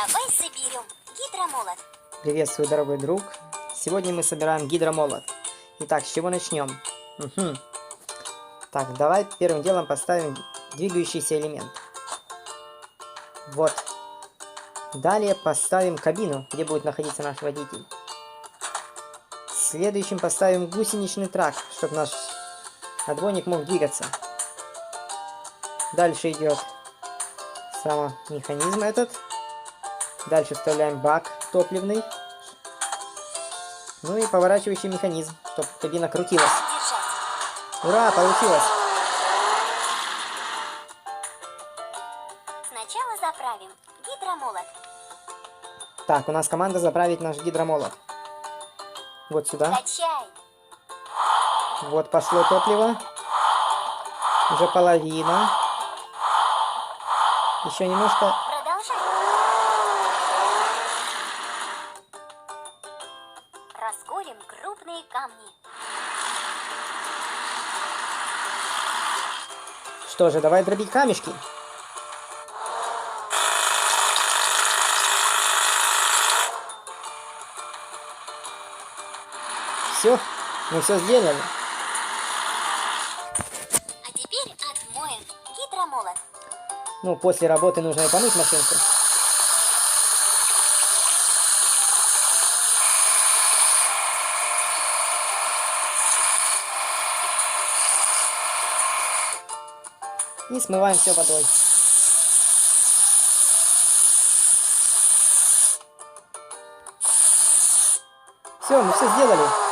Давай соберем гидромолот. Приветствую, дорогой друг. Сегодня мы собираем гидромолот. Итак, с чего начнем? Так, давай первым делом поставим двигающийся элемент. Вот. Далее поставим кабину, где будет находиться наш водитель. Следующим поставим гусеничный трак, чтобы наш отбойник мог двигаться. Дальше идет сам механизм этот. Дальше вставляем бак топливный. Ну и поворачивающий механизм, чтобы кабина крутилась. Ура, получилось! Сначала заправим гидромолот. Так, у нас команда заправить наш гидромолот. Вот сюда. Качай. Вот пошло топливо. Уже половина. Еще немножко. Продолжай. Раскурим крупные камни. Что же, давай дробить камешки. Все, мы все сделали. А теперь отмоем гидромолот. Ну, после работы нужно и помыть машинку. И смываем все водой. Все, мы все сделали.